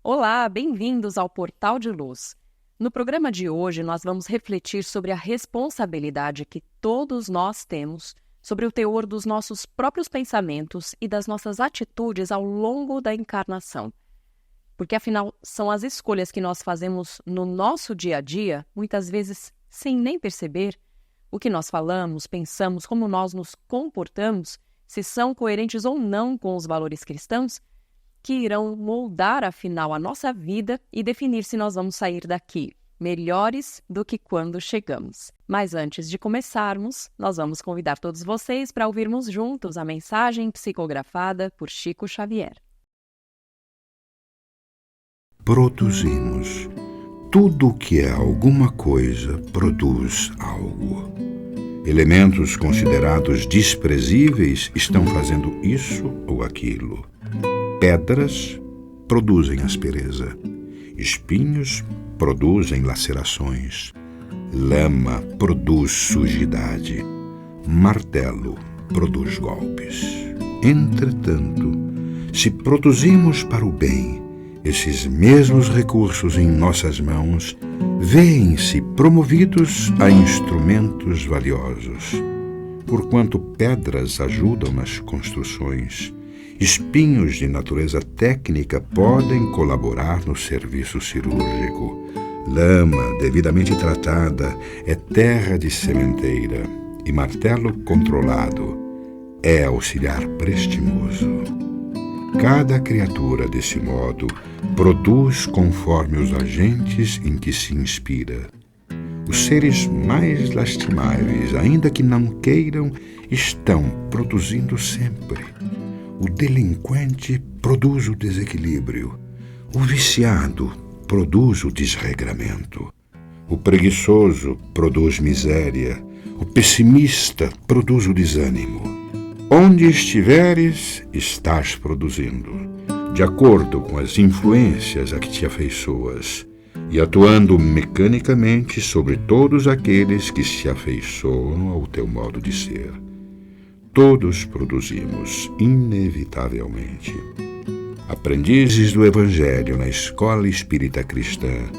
Olá, bem-vindos ao Portal de Luz. No programa de hoje, nós vamos refletir sobre a responsabilidade que todos nós temos sobre o teor dos nossos próprios pensamentos e das nossas atitudes ao longo da encarnação. Porque, afinal, são as escolhas que nós fazemos no nosso dia a dia, muitas vezes sem nem perceber, o que nós falamos, pensamos, como nós nos comportamos, se são coerentes ou não com os valores cristãos, que irão moldar, afinal, a nossa vida e definir se nós vamos sair daqui melhores do que quando chegamos. Mas antes de começarmos, nós vamos convidar todos vocês para ouvirmos juntos a mensagem psicografada por Chico Xavier. Produzimos. Tudo que é alguma coisa produz algo. Elementos considerados desprezíveis estão fazendo isso ou aquilo. Pedras produzem aspereza, espinhos produzem lacerações, lama produz sujidade, martelo produz golpes. Entretanto, se produzimos para o bem, esses mesmos recursos em nossas mãos veem-se promovidos a instrumentos valiosos. Porquanto pedras ajudam nas construções, espinhos de natureza técnica podem colaborar no serviço cirúrgico. Lama, devidamente tratada, é terra de sementeira, e martelo controlado é auxiliar prestimoso. Cada criatura, desse modo, produz conforme os agentes em que se inspira. Os seres mais lastimáveis, ainda que não queiram, estão produzindo sempre. O delinquente produz o desequilíbrio. O viciado produz o desregramento. O preguiçoso produz miséria. O pessimista produz o desânimo. Onde estiveres, estás produzindo, de acordo com as influências a que te afeiçoas, e atuando mecanicamente sobre todos aqueles que se afeiçoam ao teu modo de ser. Todos produzimos, inevitavelmente. Aprendizes do Evangelho na escola espírita cristã,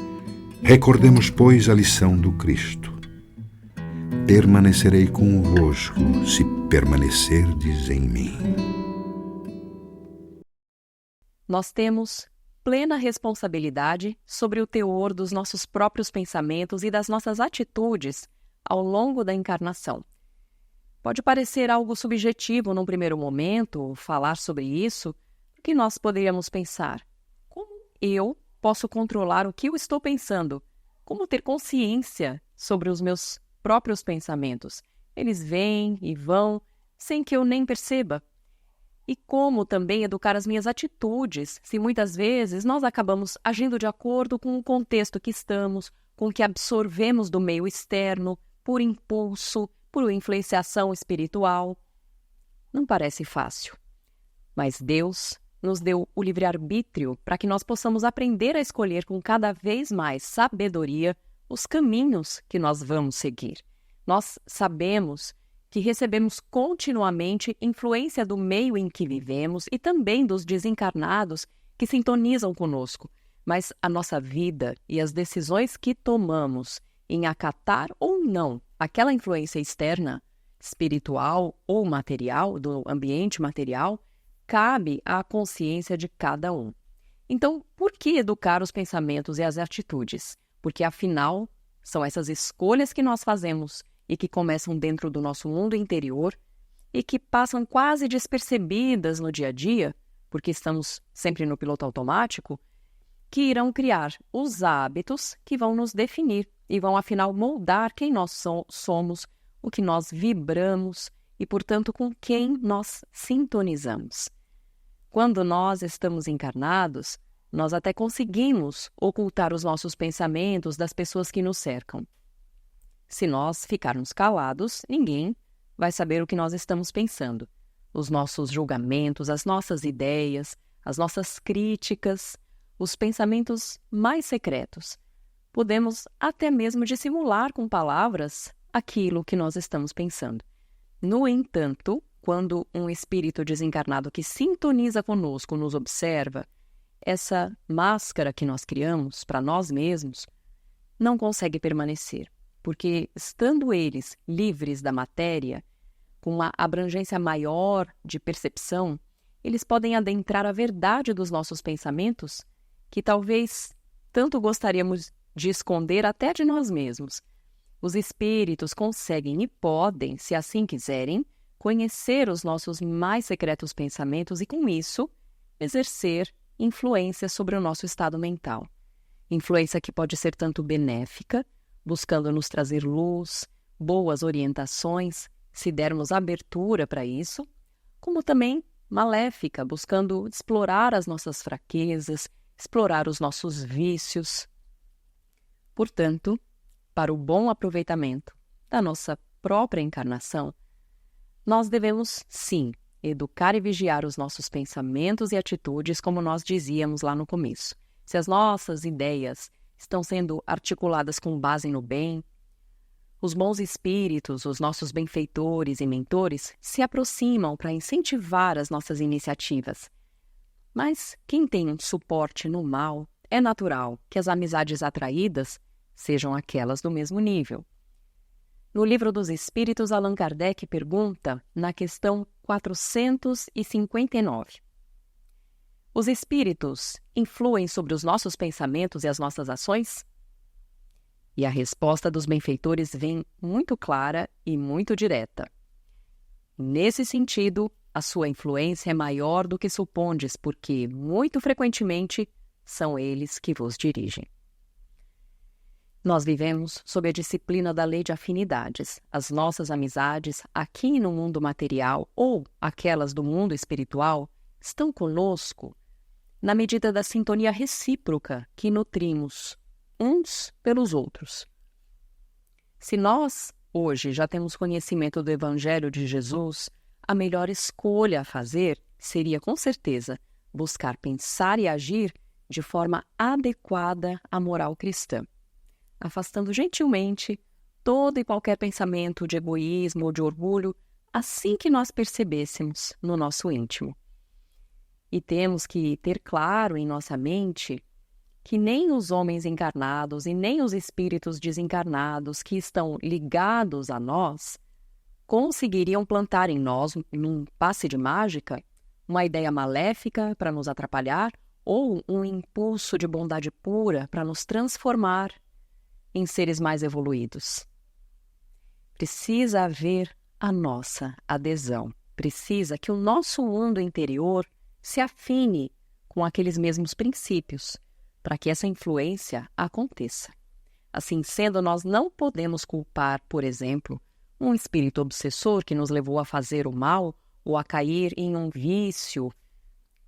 recordemos, pois, a lição do Cristo. Permanecerei convosco, se permanecerdes em mim. Nós temos plena responsabilidade sobre o teor dos nossos próprios pensamentos e das nossas atitudes ao longo da encarnação. Pode parecer algo subjetivo num primeiro momento falar sobre isso, porque nós poderíamos pensar: como eu posso controlar o que eu estou pensando? Como ter consciência sobre os meus próprios pensamentos? Eles vêm e vão sem que eu nem perceba. E como também educar as minhas atitudes, se muitas vezes nós acabamos agindo de acordo com o contexto que estamos, com o que absorvemos do meio externo, por impulso, por influenciação espiritual. Não parece fácil, mas Deus nos deu o livre-arbítrio para que nós possamos aprender a escolher com cada vez mais sabedoria os caminhos que nós vamos seguir. Nós sabemos que recebemos continuamente influência do meio em que vivemos e também dos desencarnados que sintonizam conosco, mas a nossa vida e as decisões que tomamos em acatar ou não aquela influência externa, espiritual ou material, do ambiente material, cabe à consciência de cada um. Então, por que educar os pensamentos e as atitudes? Porque, afinal, são essas escolhas que nós fazemos e que começam dentro do nosso mundo interior e que passam quase despercebidas no dia a dia, porque estamos sempre no piloto automático, que irão criar os hábitos que vão nos definir e vão afinal moldar quem nós somos, o que nós vibramos e, portanto, com quem nós sintonizamos. Quando nós estamos encarnados, nós até conseguimos ocultar os nossos pensamentos das pessoas que nos cercam. Se nós ficarmos calados, ninguém vai saber o que nós estamos pensando. Os nossos julgamentos, as nossas ideias, as nossas críticas, os pensamentos mais secretos. Podemos até mesmo dissimular com palavras aquilo que nós estamos pensando. No entanto, quando um espírito desencarnado que sintoniza conosco nos observa, essa máscara que nós criamos para nós mesmos não consegue permanecer, porque estando eles livres da matéria, com uma abrangência maior de percepção, eles podem adentrar a verdade dos nossos pensamentos, que talvez tanto gostaríamos de esconder até de nós mesmos. Os espíritos conseguem e podem, se assim quiserem, conhecer os nossos mais secretos pensamentos e, com isso, exercer influência sobre o nosso estado mental. Influência que pode ser tanto benéfica, buscando nos trazer luz, boas orientações, se dermos abertura para isso, como também maléfica, buscando explorar as nossas fraquezas, explorar os nossos vícios. Portanto, para o bom aproveitamento da nossa própria encarnação, nós devemos, sim, educar e vigiar os nossos pensamentos e atitudes, como nós dizíamos lá no começo. Se as nossas ideias estão sendo articuladas com base no bem, os bons espíritos, os nossos benfeitores e mentores, se aproximam para incentivar as nossas iniciativas. Mas quem tem um suporte no mal, é natural que as amizades atraídas sejam aquelas do mesmo nível. No Livro dos Espíritos, Allan Kardec pergunta, na questão 459, os espíritos influem sobre os nossos pensamentos e as nossas ações? E a resposta dos benfeitores vem muito clara e muito direta. Nesse sentido, a sua influência é maior do que supondes, porque, muito frequentemente, são eles que vos dirigem. Nós vivemos sob a disciplina da lei de afinidades. As nossas amizades, aqui no mundo material ou aquelas do mundo espiritual, estão conosco na medida da sintonia recíproca que nutrimos uns pelos outros. Se nós, hoje, já temos conhecimento do Evangelho de Jesus, a melhor escolha a fazer seria, com certeza, buscar pensar e agir de forma adequada à moral cristã, afastando gentilmente todo e qualquer pensamento de egoísmo ou de orgulho assim que nós percebêssemos no nosso íntimo. E temos que ter claro em nossa mente que nem os homens encarnados e nem os espíritos desencarnados que estão ligados a nós conseguiriam plantar em nós, num passe de mágica, uma ideia maléfica para nos atrapalhar ou um impulso de bondade pura para nos transformar em seres mais evoluídos. Precisa haver a nossa adesão. Precisa que o nosso mundo interior se afine com aqueles mesmos princípios, para que essa influência aconteça. Assim sendo, nós não podemos culpar, por exemplo, um espírito obsessor que nos levou a fazer o mal ou a cair em um vício.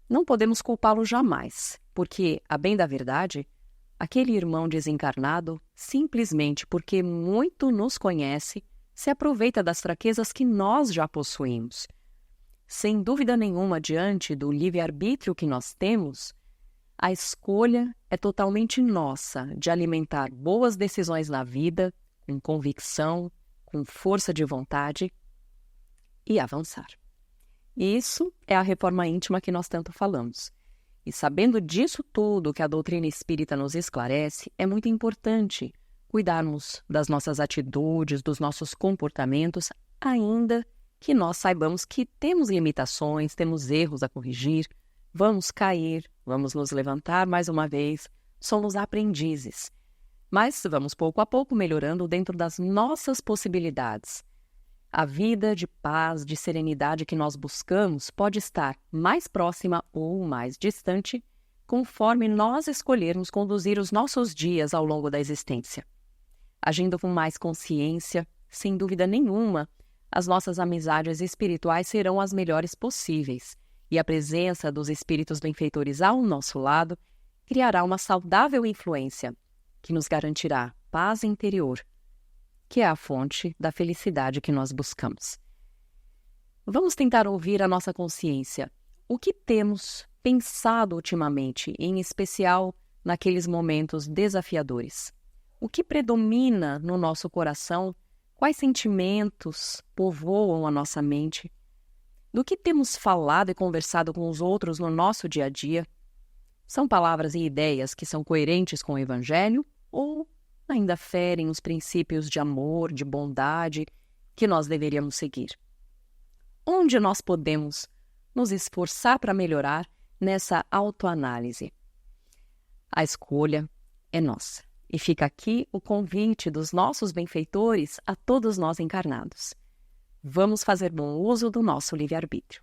Não podemos culpá-lo jamais, porque, a bem da verdade, aquele irmão desencarnado, simplesmente porque muito nos conhece, se aproveita das fraquezas que nós já possuímos. Sem dúvida nenhuma, diante do livre-arbítrio que nós temos, a escolha é totalmente nossa de alimentar boas decisões na vida, com convicção, com força de vontade e avançar. Isso é a reforma íntima que nós tanto falamos. E sabendo disso tudo que a doutrina espírita nos esclarece, é muito importante cuidarmos das nossas atitudes, dos nossos comportamentos, ainda que nós saibamos que temos limitações, temos erros a corrigir, vamos cair, vamos nos levantar mais uma vez, somos aprendizes. Mas vamos pouco a pouco melhorando dentro das nossas possibilidades. A vida de paz, de serenidade que nós buscamos pode estar mais próxima ou mais distante, conforme nós escolhermos conduzir os nossos dias ao longo da existência. Agindo com mais consciência, sem dúvida nenhuma, as nossas amizades espirituais serão as melhores possíveis, e a presença dos espíritos benfeitores ao nosso lado criará uma saudável influência que nos garantirá paz interior, que é a fonte da felicidade que nós buscamos. Vamos tentar ouvir a nossa consciência. O que temos pensado ultimamente, em especial naqueles momentos desafiadores? O que predomina no nosso coração? Quais sentimentos povoam a nossa mente? Do que temos falado e conversado com os outros no nosso dia a dia? São palavras e ideias que são coerentes com o Evangelho ou ainda ferem os princípios de amor, de bondade que nós deveríamos seguir? Onde nós podemos nos esforçar para melhorar nessa autoanálise? A escolha é nossa. E fica aqui o convite dos nossos benfeitores a todos nós encarnados. Vamos fazer bom uso do nosso livre-arbítrio.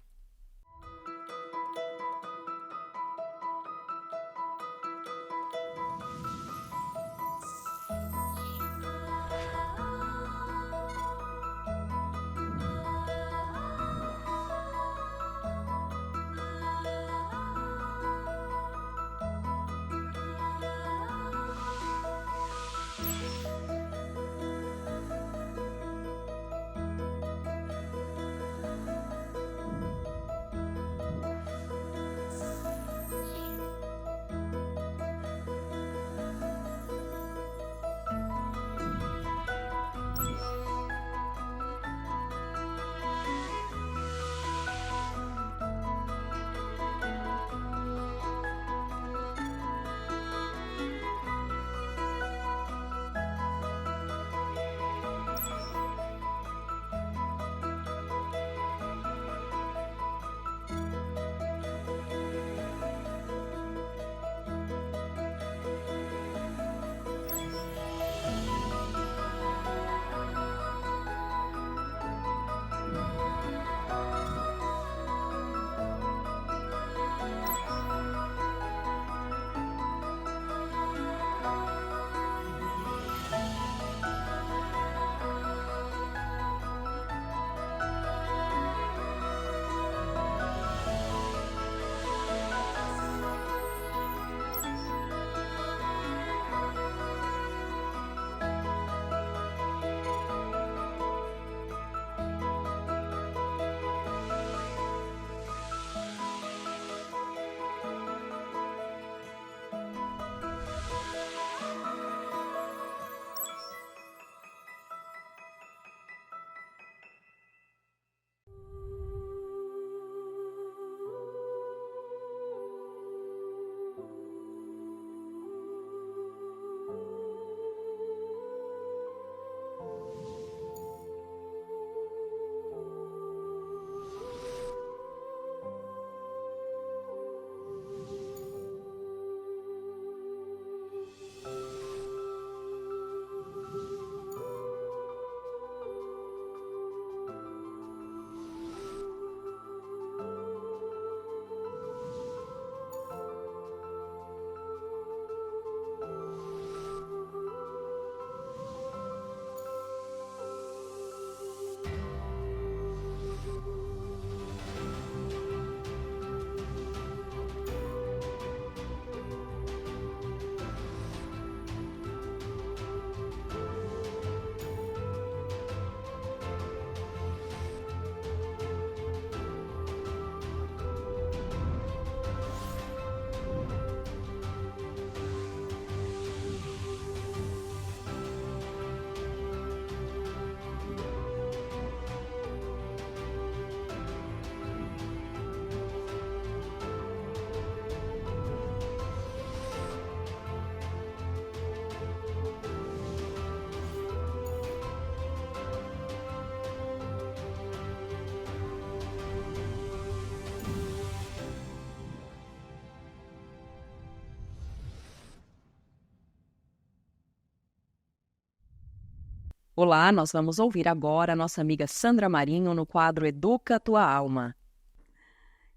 Olá, nós vamos ouvir agora a nossa amiga Sandra Marinho no quadro Educa a Tua Alma.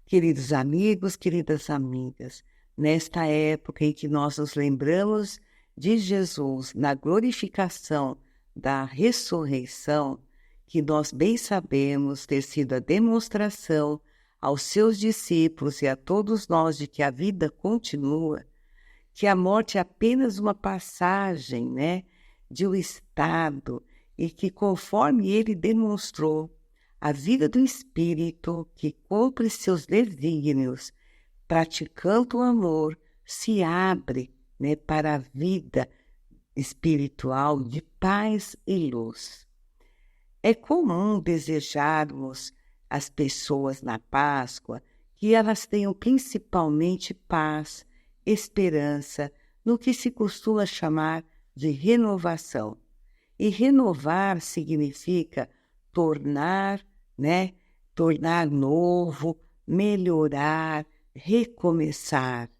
Queridos amigos, queridas amigas, nesta época em que nós nos lembramos de Jesus na glorificação da ressurreição, que nós bem sabemos ter sido a demonstração aos seus discípulos e a todos nós de que a vida continua, que a morte é apenas uma passagem, né, de um estado, e que conforme ele demonstrou, a vida do Espírito que cumpre seus desígnios, praticando o amor, se abre, né, para a vida espiritual de paz e luz. É comum desejarmos às pessoas na Páscoa que elas tenham principalmente paz, esperança, no que se costuma chamar de renovação. E renovar significa tornar, né? Tornar novo, melhorar, recomeçar.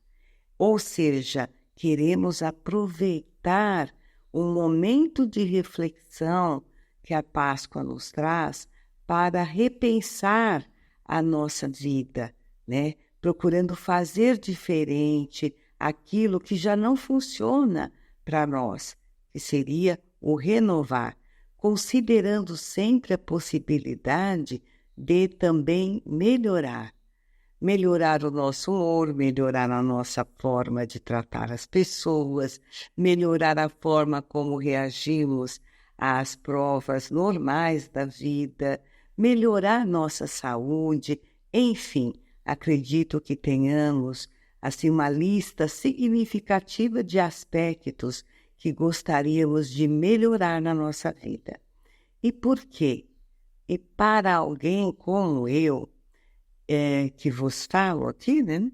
Ou seja, queremos aproveitar um momento de reflexão que a Páscoa nos traz para repensar a nossa vida, né? Procurando fazer diferente aquilo que já não funciona para nós, que seria o renovar, considerando sempre a possibilidade de também melhorar. Melhorar o nosso humor, melhorar a nossa forma de tratar as pessoas, melhorar a forma como reagimos às provas normais da vida, melhorar nossa saúde, enfim, acredito que tenhamos assim uma lista significativa de aspectos que gostaríamos de melhorar na nossa vida. E por quê? E para alguém como eu, que vos falo aqui, né?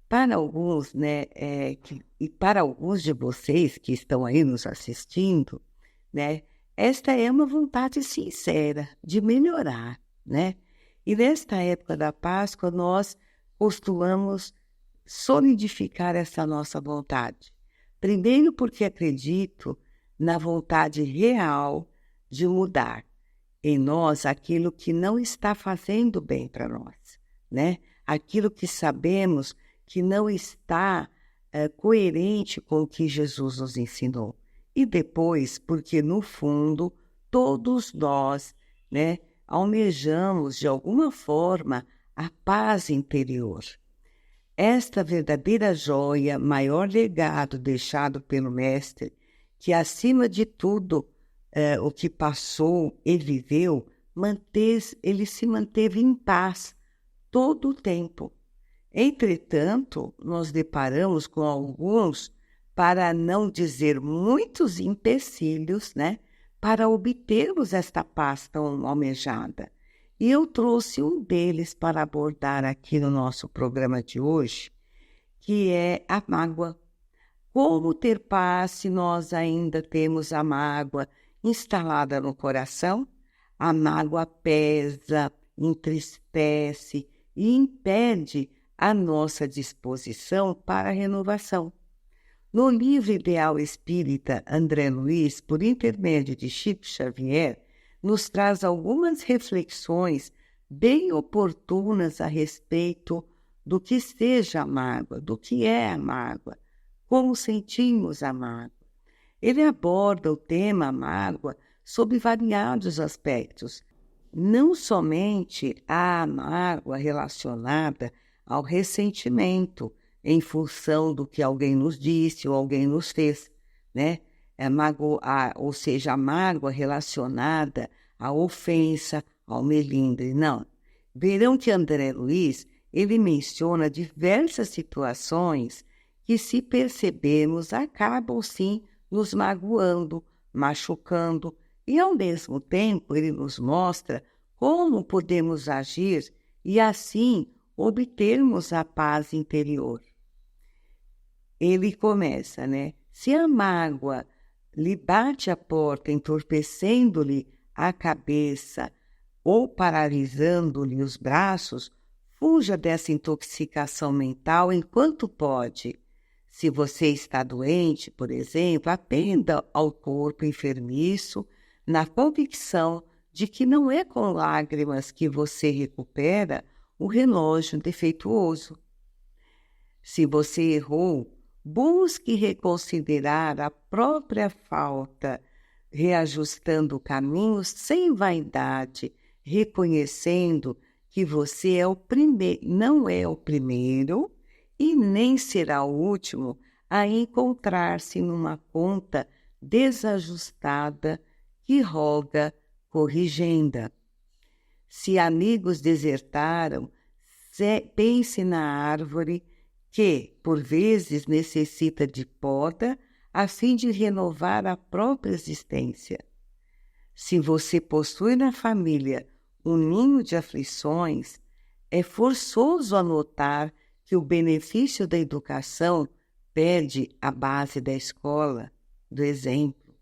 Para alguns, né? E para alguns de vocês que estão aí nos assistindo, né? Esta é uma vontade sincera de melhorar, né? E nesta época da Páscoa, nós costumamos solidificar essa nossa vontade. Primeiro porque acredito na vontade real de mudar em nós aquilo que não está fazendo bem para nós, né? Aquilo que sabemos que não está coerente com o que Jesus nos ensinou. E depois, porque no fundo, todos nós, né, almejamos de alguma forma a paz interior. Esta verdadeira joia, maior legado deixado pelo Mestre, que acima de tudo o que passou e viveu, ele se manteve em paz todo o tempo. Entretanto, nos deparamos com alguns, para não dizer muitos empecilhos, né, para obtermos esta paz tão almejada. E eu trouxe um deles para abordar aqui no nosso programa de hoje, que é a mágoa. Como ter paz se nós ainda temos a mágoa instalada no coração? A mágoa pesa, entristece e impede a nossa disposição para a renovação. No livro Ideal Espírita, André Luiz, por intermédio de Chico Xavier, nos traz algumas reflexões bem oportunas a respeito do que seja a mágoa, do que é a mágoa, como sentimos a mágoa. Ele aborda o tema mágoa sob variados aspectos, não somente a mágoa relacionada ao ressentimento em função do que alguém nos disse ou alguém nos fez, né? Ou seja, a mágoa relacionada à ofensa, ao melindre, não. Verão que André Luiz, ele menciona diversas situações que, se percebermos, acabam sim nos magoando, machucando, e ao mesmo tempo ele nos mostra como podemos agir e assim obtermos a paz interior. Ele começa, né? Se a mágoa lhe bate a porta, entorpecendo-lhe a cabeça ou paralisando-lhe os braços, fuja dessa intoxicação mental enquanto pode. Se você está doente, por exemplo, atenda ao corpo enfermiço na convicção de que não é com lágrimas que você recupera o relógio defeituoso. Se você errou, Busque reconsiderar a própria falta, reajustando o caminho sem vaidade, reconhecendo que você não é o primeiro e nem será o último a encontrar-se numa conta desajustada que roga corrigenda. Se amigos desertaram, pense na árvore que, por vezes, necessita de poda a fim de renovar a própria existência. Se você possui na família um ninho de aflições, é forçoso anotar que o benefício da educação pede a base da escola, do exemplo.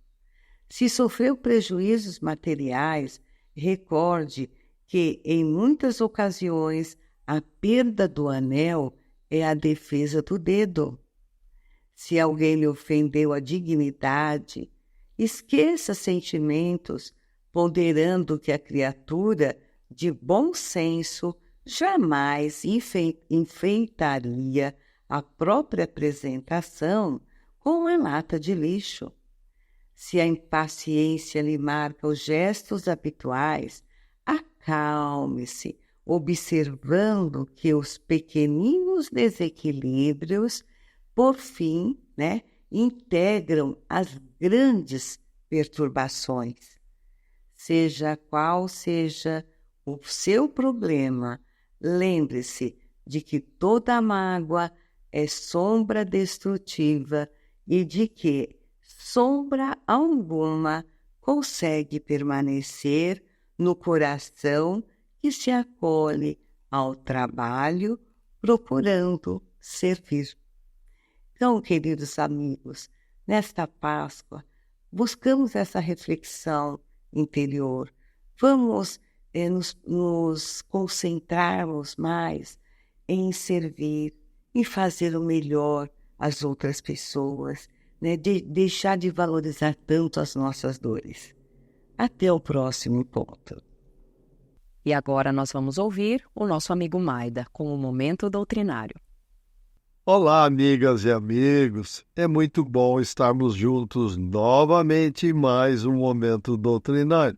Se sofreu prejuízos materiais, recorde que, em muitas ocasiões, a perda do anel é a defesa do dedo. Se alguém lhe ofendeu a dignidade, esqueça sentimentos, ponderando que a criatura de bom senso jamais enfeitaria a própria apresentação com uma lata de lixo. Se a impaciência lhe marca os gestos habituais, acalme-se, observando que os pequeninos desequilíbrios, por fim, integram as grandes perturbações. Seja qual seja o seu problema, lembre-se de que toda mágoa é sombra destrutiva e de que sombra alguma consegue permanecer no coração que se acolhe ao trabalho, procurando servir. Então, queridos amigos, nesta Páscoa, buscamos essa reflexão interior. Vamos nos concentrarmos mais em servir, em fazer o melhor às outras pessoas, deixar de valorizar tanto as nossas dores. Até o próximo encontro. E agora nós vamos ouvir o nosso amigo Maida com o Momento Doutrinário. Olá, amigas e amigos. É muito bom estarmos juntos novamente em mais um Momento Doutrinário.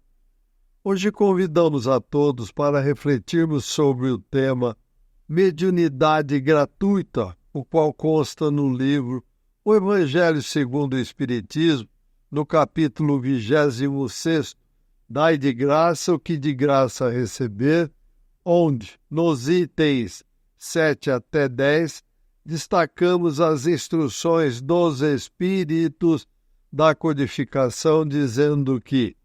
Hoje convidamos a todos para refletirmos sobre o tema Mediunidade Gratuita, o qual consta no livro O Evangelho segundo o Espiritismo, no capítulo 26, Dai de graça o que de graça receber, onde, nos itens 7 até 10, destacamos as instruções dos Espíritos da codificação, dizendo que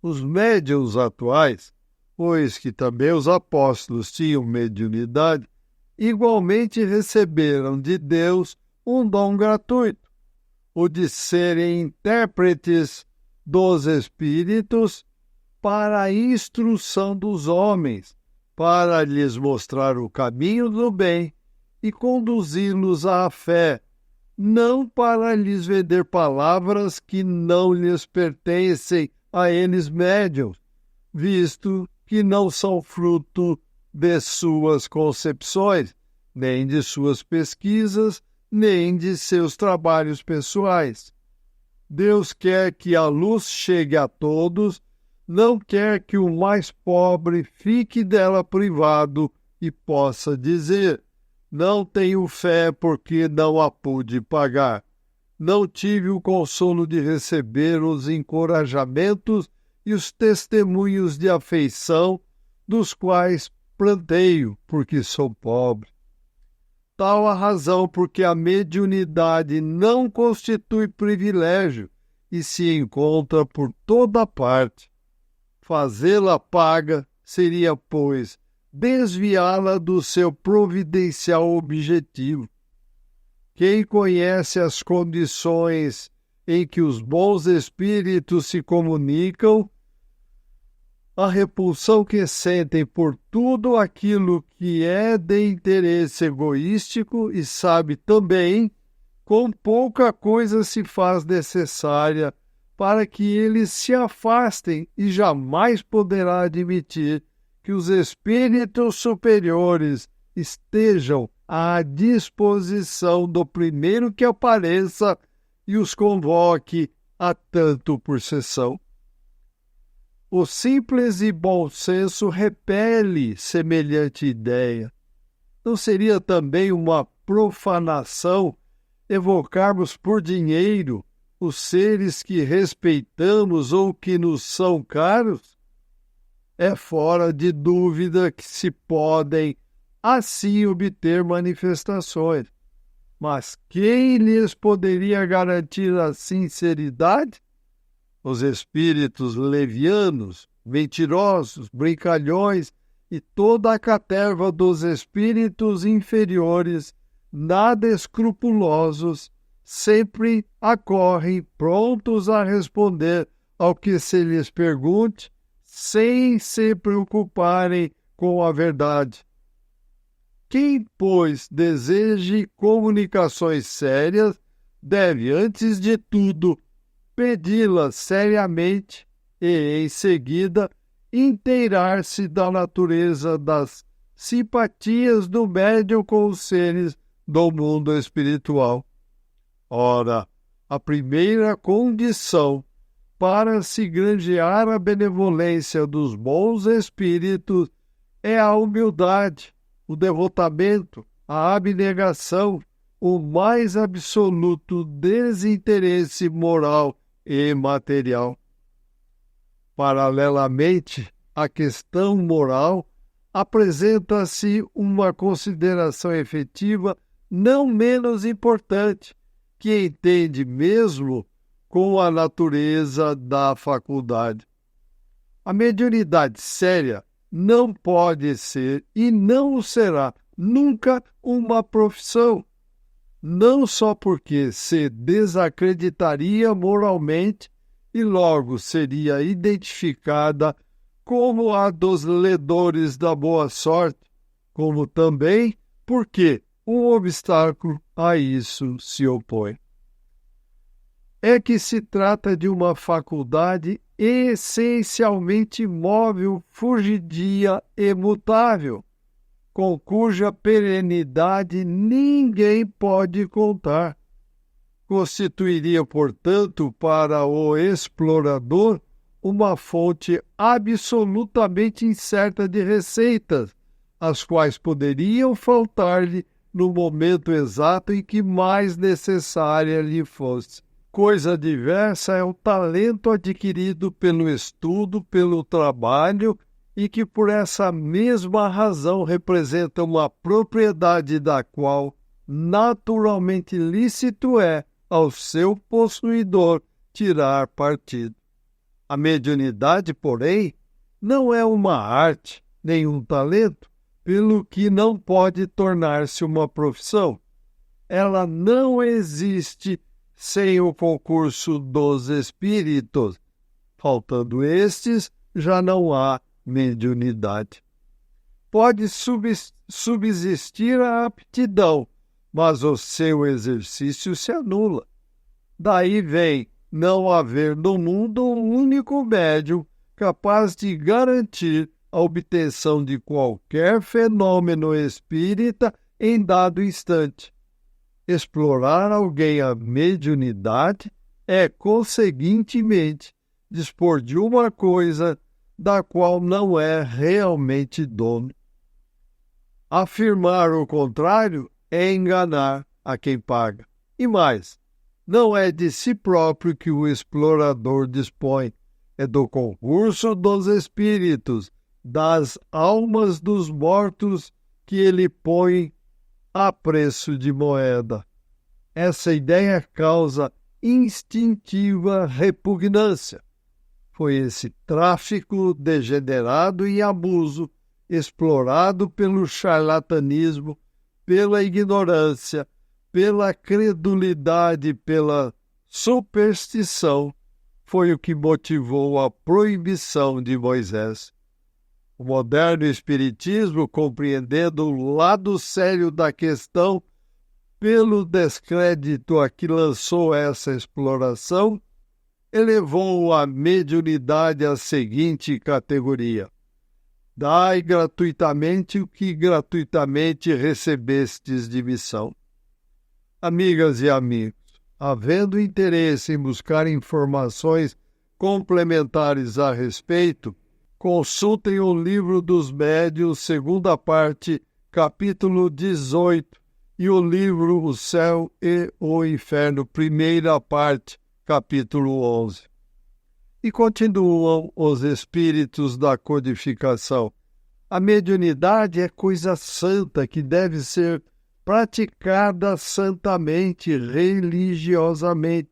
os médiuns atuais, pois que também os apóstolos tinham mediunidade, igualmente receberam de Deus um dom gratuito, o de serem intérpretes dos Espíritos para a instrução dos homens, para lhes mostrar o caminho do bem e conduzi-los à fé, não para lhes vender palavras que não lhes pertencem a eles médiuns, visto que não são fruto de suas concepções, nem de suas pesquisas, nem de seus trabalhos pessoais. Deus quer que a luz chegue a todos, não quer que o mais pobre fique dela privado e possa dizer: não tenho fé porque não a pude pagar. Não tive o consolo de receber os encorajamentos e os testemunhos de afeição dos quais planteio, porque sou pobre. Tal a razão porque a mediunidade não constitui privilégio e se encontra por toda parte. Fazê-la paga seria, pois, desviá-la do seu providencial objetivo. Quem conhece as condições em que os bons espíritos se comunicam, a repulsão que sentem por tudo aquilo que é de interesse egoístico e sabe também quão pouca coisa se faz necessária para que eles se afastem e jamais poderá admitir que os espíritos superiores estejam à disposição do primeiro que apareça e os convoque a tanto por sessão. O simples e bom senso repele semelhante ideia. Não seria também uma profanação evocarmos por dinheiro os seres que respeitamos ou que nos são caros? É fora de dúvida que se podem assim obter manifestações. Mas quem lhes poderia garantir a sinceridade? Os espíritos levianos, mentirosos, brincalhões e toda a caterva dos espíritos inferiores, nada escrupulosos, sempre acorrem prontos a responder ao que se lhes pergunte, sem se preocuparem com a verdade. Quem, pois, deseje comunicações sérias, deve, antes de tudo, pedi-las seriamente e, em seguida, inteirar-se da natureza das simpatias do médium com os seres do mundo espiritual. Ora, a primeira condição para se granjear a benevolência dos bons espíritos é a humildade, o devotamento, a abnegação, o mais absoluto desinteresse moral e material. Paralelamente à questão moral, apresenta-se uma consideração efetiva não menos importante, que entende mesmo com a natureza da faculdade. A mediunidade séria não pode ser e não será nunca uma profissão, não só porque se desacreditaria moralmente e logo seria identificada como a dos ledores da boa sorte, como também porque um obstáculo a isso se opõe. É que se trata de uma faculdade essencialmente móvel, fugidia e mutável, com cuja perenidade ninguém pode contar. Constituiria, portanto, para o explorador uma fonte absolutamente incerta de receitas, as quais poderiam faltar-lhe no momento exato em que mais necessária lhe fosse. Coisa diversa é o talento adquirido pelo estudo, pelo trabalho, e que por essa mesma razão representa uma propriedade da qual naturalmente lícito é ao seu possuidor tirar partido. A mediunidade, porém, não é uma arte, nem um talento, pelo que não pode tornar-se uma profissão. Ela não existe sem o concurso dos espíritos. Faltando estes, já não há mediunidade. Pode subsistir a aptidão, mas o seu exercício se anula. Daí vem não haver no mundo um único médium capaz de garantir a obtenção de qualquer fenômeno espírita em dado instante. Explorar alguém a mediunidade é, conseguintemente, dispor de uma coisa da qual não é realmente dono. Afirmar o contrário é enganar a quem paga. E mais, não é de si próprio que o explorador dispõe, é do concurso dos espíritos, das almas dos mortos que ele põe a preço de moeda. Essa ideia causa instintiva repugnância. Foi esse tráfico degenerado e abuso, explorado pelo charlatanismo, pela ignorância, pela credulidade, pela superstição, foi o que motivou a proibição de Moisés. O moderno espiritismo, compreendendo o lado sério da questão, pelo descrédito a que lançou essa exploração, elevou a mediunidade à seguinte categoria: Dai gratuitamente o que gratuitamente recebestes de missão. Amigas e amigos, havendo interesse em buscar informações complementares a respeito, consultem o Livro dos Médiuns, segunda parte, capítulo 18, e o livro O Céu e o Inferno, primeira parte, capítulo 11. E continuam os espíritos da codificação. A mediunidade é coisa santa que deve ser praticada santamente, religiosamente.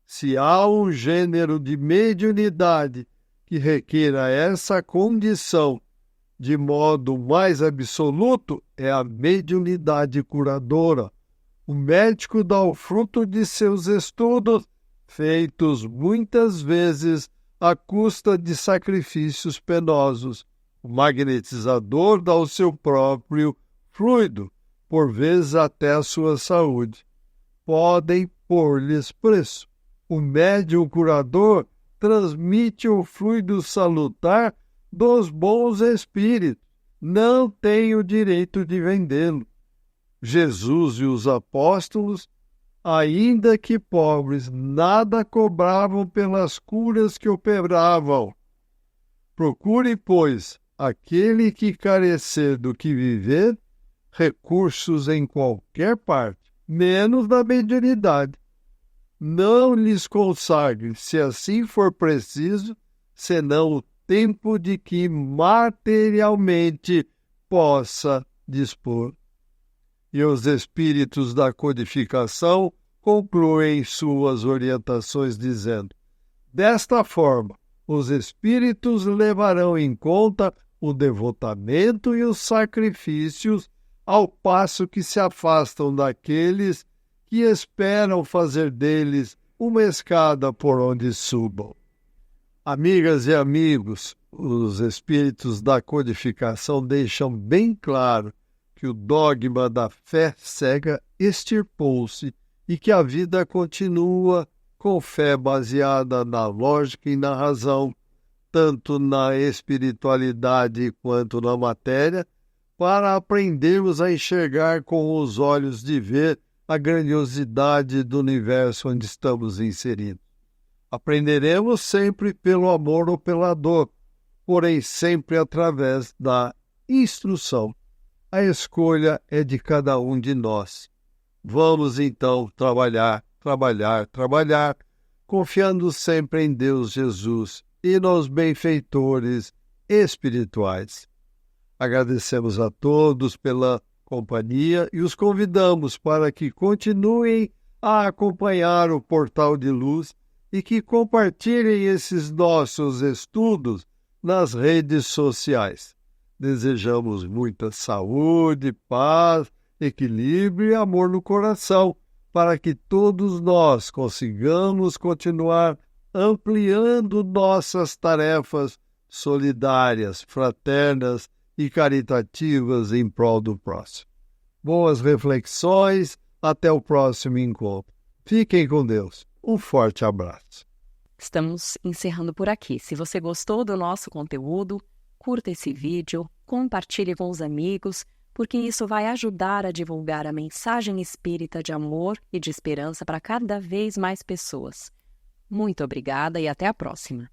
Se há um gênero de mediunidade que requeira essa condição de modo mais absoluto, é a mediunidade curadora. O médico dá o fruto de seus estudos, feitos muitas vezes à custa de sacrifícios penosos. O magnetizador dá o seu próprio fluido, por vezes até a sua saúde. Podem pôr-lhes preço. O médium curador transmite o fluido salutar dos bons espíritos. Não tem o direito de vendê-lo. Jesus e os apóstolos, ainda que pobres, nada cobravam pelas curas que operavam. Procure, pois, aquele que carecer do que viver, recursos em qualquer parte, menos na mediunidade. Não lhes consagre, se assim for preciso, senão o tempo de que materialmente possa dispor. E os espíritos da codificação concluem suas orientações dizendo: desta forma, os espíritos levarão em conta o devotamento e os sacrifícios, ao passo que se afastam daqueles que esperam fazer deles uma escada por onde subam. Amigas e amigos, os espíritos da codificação deixam bem claro que o dogma da fé cega extirpou-se e que a vida continua com fé baseada na lógica e na razão, tanto na espiritualidade quanto na matéria, para aprendermos a enxergar com os olhos de ver a grandiosidade do universo onde estamos inseridos. Aprenderemos sempre pelo amor ou pela dor, porém sempre através da instrução. A escolha é de cada um de nós. Vamos então trabalhar, confiando sempre em Deus Jesus e nos benfeitores espirituais. Agradecemos a todos pela companhia e os convidamos para que continuem a acompanhar o Portal de Luz e que compartilhem esses nossos estudos nas redes sociais. Desejamos muita saúde, paz, equilíbrio e amor no coração, para que todos nós consigamos continuar ampliando nossas tarefas solidárias, fraternas e caritativas em prol do próximo. Boas reflexões, até o próximo encontro. Fiquem com Deus. Um forte abraço. Estamos encerrando por aqui. Se você gostou do nosso conteúdo, curta esse vídeo, compartilhe com os amigos, porque isso vai ajudar a divulgar a mensagem espírita de amor e de esperança para cada vez mais pessoas. Muito obrigada e até a próxima.